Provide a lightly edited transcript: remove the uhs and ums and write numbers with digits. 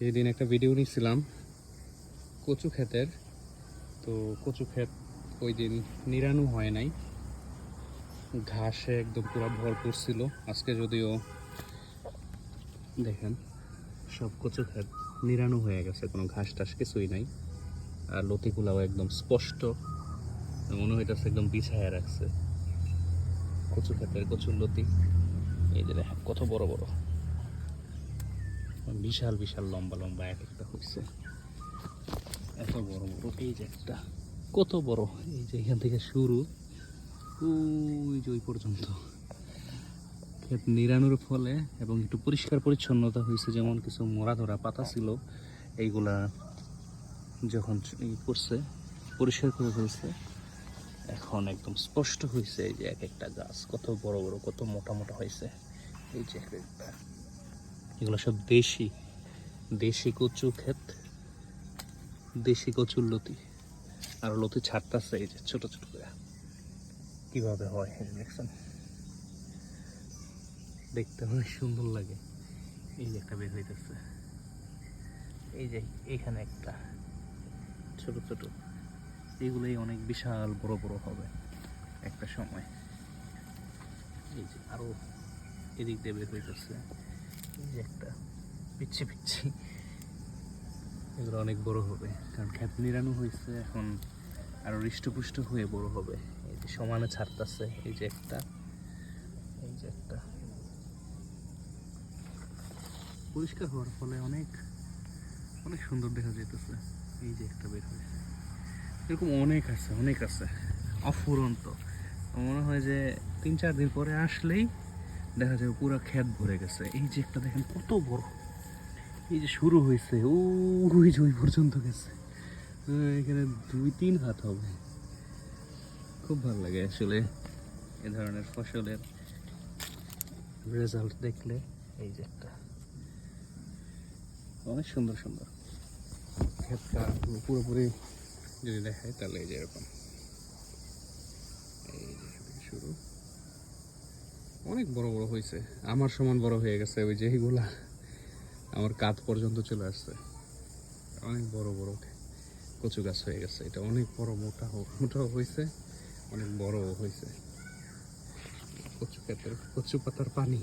সেই দিন একটা ভিডিও নিয়েছিলাম কচু ক্ষেতের। তো কচু ক্ষেত ওই দিন নিরানো হয় নাই, ঘাসে একদম পুরো ভরপুর ছিল। আজকে যদিও দেখেন সব কচু ক্ষেত নিরানো হয়ে গেছে, কোনো ঘাস টাস কিছুই নাই। আর লতিগুলাও একদম স্পষ্ট, মনে হইতেছে একদম বিছায়া রাখছে। কচু ক্ষেতের কচুর লতি এই যে দেখেন কত বড় বড়, বিশাল বিশাল লম্বা লম্বা এক একটা হয়েছে, এত বড় বড়। এই যে একটা কত বড়, এই যে এখান থেকে শুরু ওই যে ওই পর্যন্ত। ক্ষেত নিরানোর ফলে এবং একটু পরিষ্কার পরিচ্ছন্নতা হয়েছে, যেমন কিছু মরা ধরা পাতা ছিল এইগুলা যখন করছে পরিষ্কার করে ফেলছে, এখন একদম স্পষ্ট হয়েছে। এই যে এক একটা গাছ কত বড় বড়, কত মোটা মোটা হয়েছে। এই যে একটা, এগুলো সব দেশি দেশি কচু ক্ষেত, দেশি কচুর লতি। আর লতি ছাড়তেছে এই যে ছোট ছোট করে, কিভাবে হয় দেখছেন, দেখতে অনেক সুন্দর লাগে। এই যে একটা বের হইতেছে, এই যে এখানে একটা ছোট ছোট, এইগুলোই অনেক বিশাল বড় বড় হবে একটা সময়। এই যে আরো এদিক দিয়ে বের হইতেছে, এই যে একটা পিচ্ছি পিচ্ছি, এগুলো অনেক বড় হবে কারণ ক্ষেত নিরানো হয়েছে, এখন আরো হৃষ্টপুষ্ট হয়ে বড় হবে। এই যে সমানে ছাড়তেছে, এই যে একটা, এই যে একটা পরিষ্কার হওয়ার ফলে অনেক অনেক সুন্দর দেখা যেতেছে। এই যে একটা বের হয়েছে, এরকম অনেক আছে অনেক আছে অফুরন্ত। মনে হয় যে 3-4 দিন পরে আসলেই দেখা যাবে পুরো ক্ষেত ভরে গেছে। এই যে একটা দেখেন কত বড়, এই যে শুরু হয়েছে ওই যে ওই পর্যন্ত গেছে, এখানে 2-3 হাত হবে। খুব ভালো লাগে আসলে এ ধরনের ফসলের রেজাল্ট দেখলে। এই যে একটা অনেক সুন্দর সুন্দর ক্ষেতটা পুরোপুরি যদি দেখায় তাহলে এই যে এরকম, এই যে শুরু অনেক বড় বড় হয়েছে, আমার সমান বড় হয়ে গেছে। ওই যে এইগুলা আমার কাঁধ পর্যন্ত চলে আসছে, অনেক বড় বড় কচু গাছ হয়ে গেছে। এটা অনেক বড়, মোটাও হয়েছে, অনেক বড় হয়েছে। কচু ক্ষেতের কচু পাতার পানি।